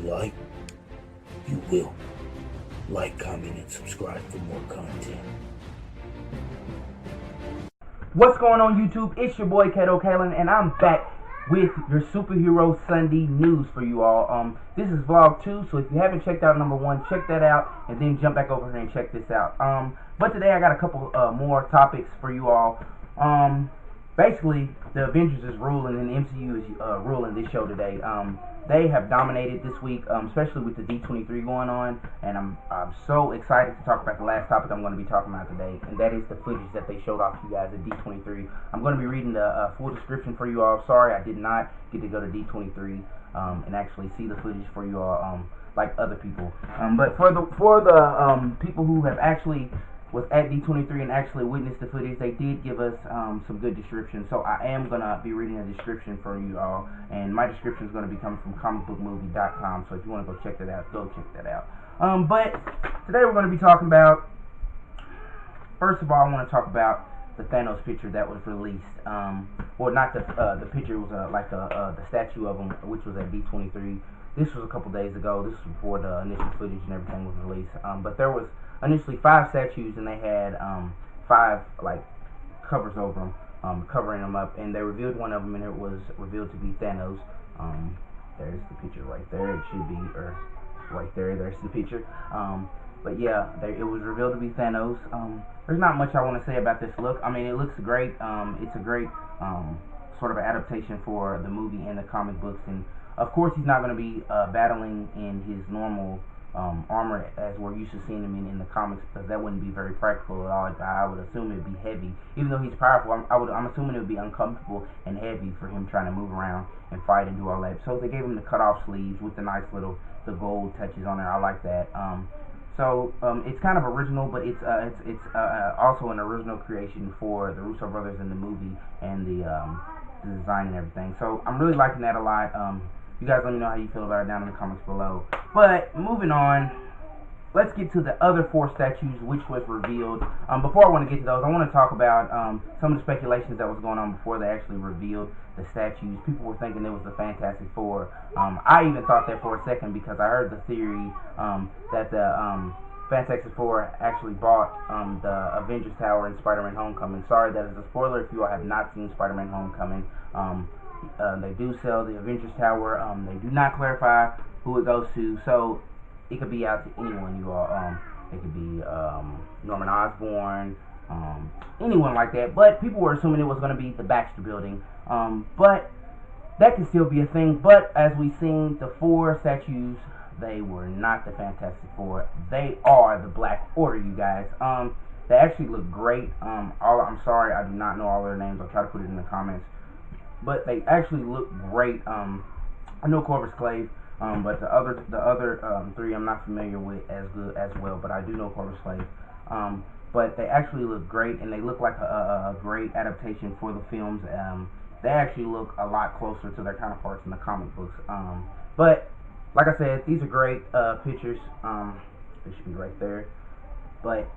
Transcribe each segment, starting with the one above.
like, you will. Like, comment, and subscribe for more content. What's going on, YouTube? It's your boy Kato Kalen, and I'm back with your Superhero Sunday news for you all. This is vlog 2, so if you haven't checked out number 1, check that out, and then jump back over here and check this out. But today I got a couple more topics for you all. Basically, the Avengers is ruling, and the MCU is ruling this show today. They have dominated this week, especially with the D23 going on, and I'm so excited to talk about the last topic I'm going to be talking about today, and that is the footage that they showed off to you guys at D23. I'm going to be reading the full description for you all. Sorry, I did not get to go to D23 and actually see the footage for you all like other people. But for the people who have actually was at D23 and actually witnessed the footage, they did give us some good description. So I am going to be reading a description for you all, and my description is going to be coming from comicbookmovie.com, so if you want to go check that out, go check that out. But today we're going to be talking about, first of all, I want to talk about the Thanos picture that was released. Well, not the picture, it was like the statue of him, which was at D23. This was a couple days ago. This was before the initial footage and everything was released. But there was initially 5 statues, and they had 5 like covers over them, covering them up, and they revealed one of them, and it was revealed to be Thanos. There's the picture right there. It should be, or right there. There's the picture. But yeah, it was revealed to be Thanos. There's not much I want to say about this look. I mean, it looks great. It's a great sort of adaptation for the movie and the comic books, and of course he's not going to be battling in his normal armor as we're used to seeing him in the comics, because that wouldn't be very practical at all. I would assume it'd be heavy. Even though he's powerful, I'm assuming it would be uncomfortable and heavy for him trying to move around and fight and do all that. So they gave him the cut-off sleeves with the nice little gold touches on there. I like that. So it's kind of original, but it's also an original creation for the Russo brothers in the movie and the design and everything. So I'm really liking that a lot. You guys let me know how you feel about it down in the comments below. But moving on, let's get to the other 4 statues which was revealed. Before I want to get to those, I want to talk about some of the speculations that was going on before they actually revealed the statues. People were thinking it was the Fantastic Four. I even thought that for a second, because I heard the theory that the Fantastic Four actually bought the Avengers Tower in Spider-Man Homecoming. Sorry, that is a spoiler if you all have not seen Spider-Man Homecoming. They do sell the Avengers Tower. They do not clarify who it goes to, so it could be out to anyone, you all. It could be Norman Osborn, anyone like that. But people were assuming it was going to be the Baxter Building. But that could still be a thing. But as we've seen, the 4 statues, they were not the Fantastic Four. They are the Black Order, you guys. They actually look great. I'm sorry, I do not know all their names. I'll try to put it in the comments. But they actually look great. I know Corvus Clave, but the other 3 I'm not familiar with as good as well. But I do know Corvus Clave. But they actually look great, and they look like a great adaptation for the films. They actually look a lot closer to their counterparts in the comic books. But like I said, these are great pictures. They should be right there. But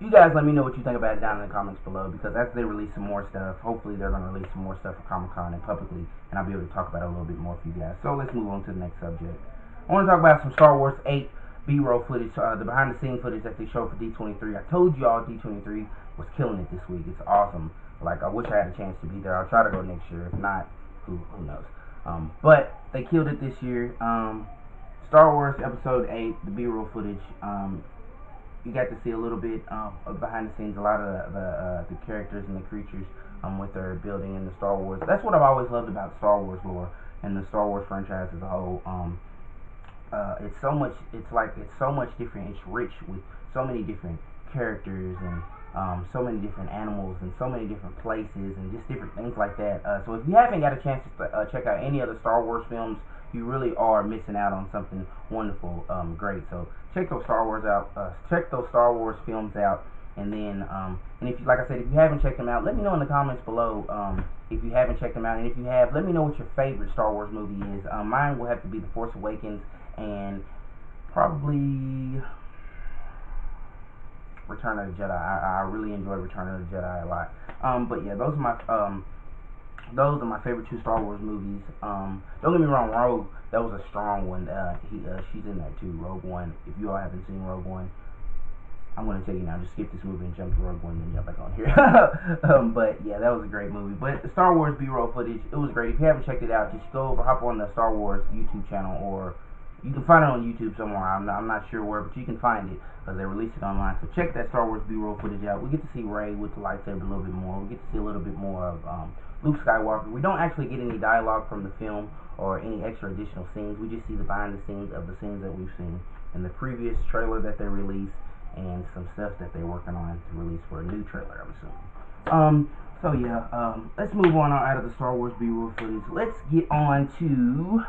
you guys let me know what you think about it down in the comments below, because as they release some more stuff, hopefully they're going to release some more stuff for Comic-Con and publicly, and I'll be able to talk about it a little bit more for you guys. So let's move on to the next subject. I want to talk about some Star Wars 8 B-roll footage, the behind-the-scenes footage that they showed for D23. I told you all D23 was killing it this week. It's awesome. Like, I wish I had a chance to be there. I'll try to go next year. If not, who knows. But they killed it this year. Star Wars Episode 8, the B-roll footage. You got to see a little bit of behind the scenes, a lot of the characters and the creatures what they're building in the Star Wars. That's what I've always loved about Star Wars lore and the Star Wars franchise as a whole. It's so much different. It's rich with so many different characters and so many different animals and so many different places and just different things like that. So if you haven't got a chance to check out any of the Star Wars films, you really are missing out on something wonderful, great. So check those Star Wars out. Check those Star Wars films out, and then and if you, like I said, if you haven't checked them out, let me know in the comments below. If you haven't checked them out, and if you have, let me know what your favorite Star Wars movie is. Mine will have to be The Force Awakens and probably Return of the Jedi. I really enjoy Return of the Jedi a lot. But yeah, those are my those are my favorite two Star Wars movies. Don't get me wrong, Rogue, that was a strong one. She's in that too, Rogue One. If you all haven't seen Rogue One, I'm gonna tell you now. Just skip this movie and jump to Rogue One, and then jump back on here. But yeah, that was a great movie. But the Star Wars B-roll footage, it was great. If you haven't checked it out, just go over, hop on the Star Wars YouTube channel, or you can find it on YouTube somewhere. I'm not sure where, but you can find it because they released it online. So check that Star Wars B-roll footage out. We get to see Rey with the lightsaber a little bit more. We get to see a little bit more of Luke Skywalker. We don't actually get any dialogue from the film or any extra additional scenes. We just see the behind the scenes of the scenes that we've seen in the previous trailer that they released, and some stuff that they're working on to release for a new trailer, I'm assuming. So yeah, let's move on out of the Star Wars B-roll footage. Let's get on to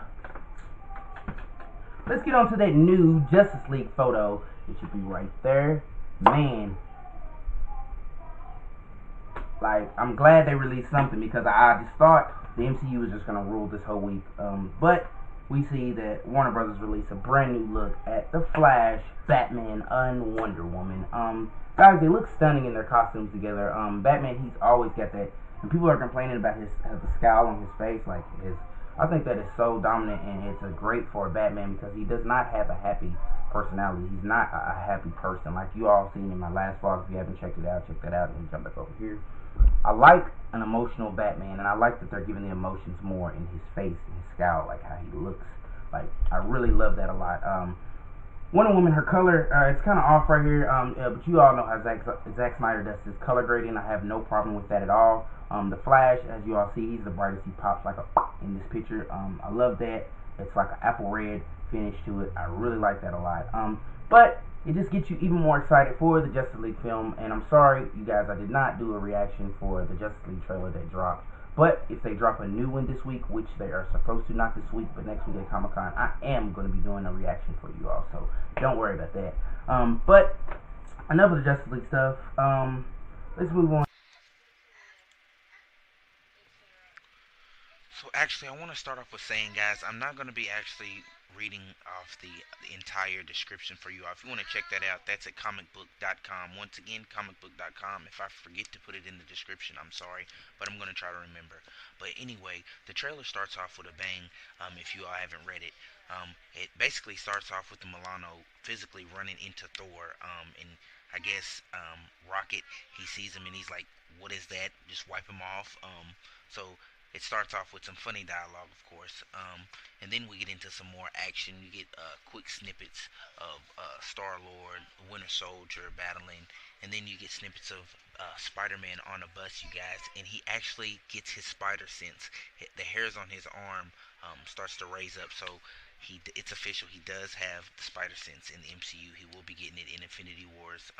that new Justice League photo. It should be right there. Man, like, I'm glad they released something, because I just thought the MCU was just gonna rule this whole week. But we see that Warner Brothers released a brand new look at The Flash, Batman, and Wonder Woman. Guys, they look stunning in their costumes together. Batman, he's always got that, and people are complaining about the scowl on his face, like I think that is so dominant, and it's great for Batman because he does not have a happy personality. He's not a happy person, like you all seen in my last vlog. If you haven't checked it out, check that out, and jump back over here. I like an emotional Batman, and I like that they're giving the emotions more in his face and his scowl, like how he looks. Like, I really love that a lot. Wonder Woman, her color, it's kind of off right here, but you all know how Zack Snyder does his color grading. I have no problem with that at all. The Flash, as you all see, he's the brightest. He pops like a in this picture. I love that. It's like an apple red finish to it. I really like that a lot. But it just gets you even more excited for the Justice League film. And I'm sorry, you guys, I did not do a reaction for the Justice League trailer that dropped. But if they drop a new one this week, which they are supposed to, not this week, but next week at Comic-Con, I am going to be doing a reaction for you all. So don't worry about that. But enough of the Justice League stuff. Let's move on. So actually, I want to start off with saying, guys, I'm not going to be actually reading off the entire description for you all. If you want to check that out, that's at comicbook.com. Once again, comicbook.com. If I forget to put it in the description, I'm sorry, but I'm going to try to remember. But anyway, the trailer starts off with a bang. If you all haven't read it, it basically starts off with the Milano physically running into Thor, and I guess Rocket, he sees him and he's like, "What is that?" Just wipe him off. So it starts off with some funny dialogue, of course, and then we get into some more action. You get quick snippets of Star-Lord, Winter Soldier battling, and then you get snippets of Spider-Man on a bus, you guys, and he actually gets his spider sense. The hairs on his arm starts to raise up, so it's official. He does have the spider sense in the MCU. He will be getting it in Infinity Wars,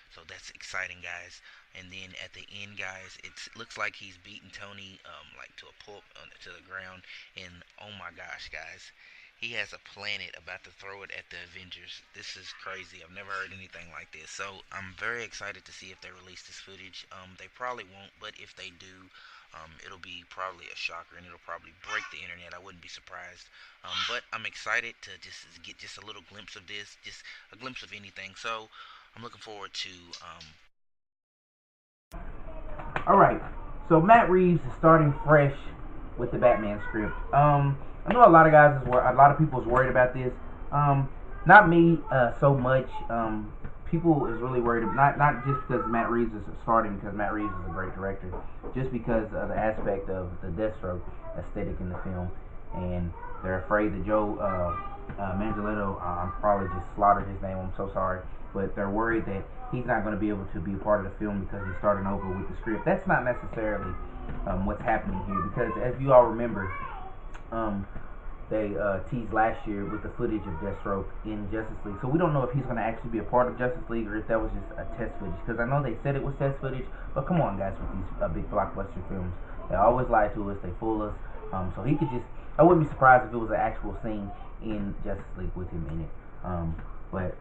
so that's exciting, guys. And then at the end, guys, it looks like he's beating Tony like to a pulp, to the ground. And oh my gosh, guys, he has a planet about to throw it at the Avengers. This is crazy. I've never heard anything like this. So I'm very excited to see if they release this footage. They probably won't, but if they do, it'll be probably a shocker, and it'll probably break the internet. I wouldn't be surprised. But I'm excited to just get just a little glimpse of this, just a glimpse of anything. So I'm looking forward to Alright, so Matt Reeves is starting fresh with the Batman script. I know a lot of guys, a lot of people is worried about this. Not me so much. People is really worried, not just because Matt Reeves is starting, because Matt Reeves is a great director, just because of the aspect of the Deathstroke aesthetic in the film, and they're afraid that Joe Manganiello, I'm probably just slaughtered his name, I'm so sorry, but they're worried that he's not going to be able to be a part of the film because he's starting over with the script. That's not necessarily what's happening here, because as you all remember, they teased last year with the footage of Deathstroke in Justice League. So we don't know if he's going to actually be a part of Justice League or if that was just a test footage. Because I know they said it was test footage, but come on, guys, with these big blockbuster films, they always lie to us, they fool us. So he could just, I wouldn't be surprised if it was an actual scene in Justice League with him in it. But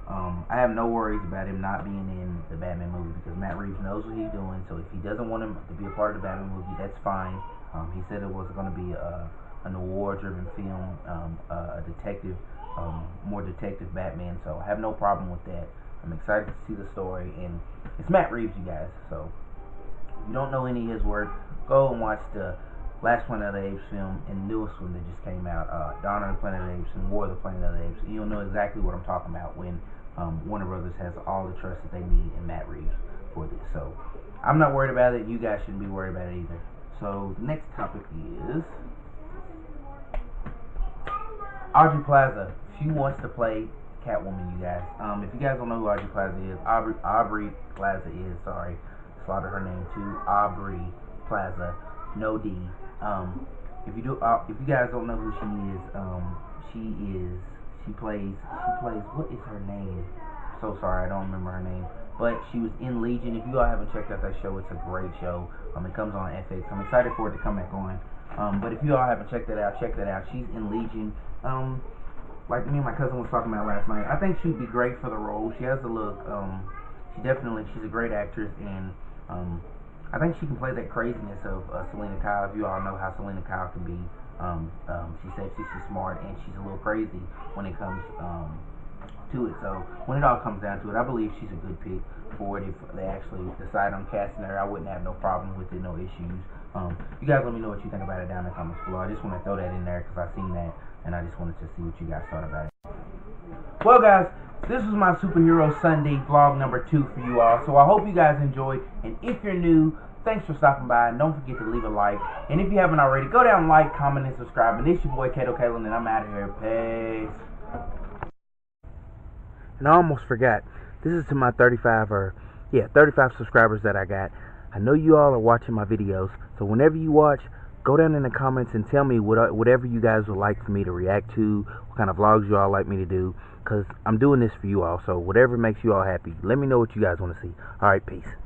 I have no worries about him not being in the Batman movie because Matt Reeves knows what he's doing. So if he doesn't want him to be a part of the Batman movie, that's fine. He said it was going to be an award-driven film, a detective, more detective Batman. So I have no problem with that. I'm excited to see the story, and it's Matt Reeves, you guys. So If you don't know any of his work, go and watch the last Planet of the Apes film and the newest one that just came out, Dawn of the Planet of the Apes and War of the Planet of the Apes. And you'll know exactly what I'm talking about when Warner Brothers has all the trust that they need in Matt Reeves for this. So I'm not worried about it. You guys shouldn't be worried about it either. So the next topic is Aubrey Plaza. She wants to play Catwoman, you guys. If you guys don't know who Aubrey Plaza is, Aubrey Plaza is, sorry, slaughtered her name too. Aubrey Plaza, no D. If you guys don't know who she plays, what is her name? So sorry, I don't remember her name. But she was in Legion. If you all haven't checked out that show, it's a great show. It comes on FX. I'm excited for it to come back on. But if you all haven't checked that out, check that out. She's in Legion. Like me and my cousin was talking about last night, I think she'd be great for the role. She has the look. She's a great actress, and I think she can play that craziness of Selena Kyle. If you all know how Selena Kyle can be, she's sexy, she's smart, and she's a little crazy when it comes to it. So when it all comes down to it, I believe she's a good pick for it. If they actually decide on casting her, I wouldn't have no problem with it, no issues. You guys let me know what you think about it down in the comments below. I just want to throw that in there because I seen that, and I just wanted to see what you guys thought about it. Well, guys, this is my Superhero Sunday vlog number 2 for you all. So I hope you guys enjoyed. And if you're new, thanks for stopping by. And don't forget to leave a like. And if you haven't already, go down, like, comment, and subscribe. And it's your boy, Kato Kalen, and I'm out of here. Peace. And I almost forgot. This is to my 35 subscribers that I got. I know you all are watching my videos. So whenever you watch, go down in the comments and tell me whatever you guys would like for me to react to, what kind of vlogs you all like me to do, because I'm doing this for you all, so whatever makes you all happy, let me know what you guys want to see. Alright, peace.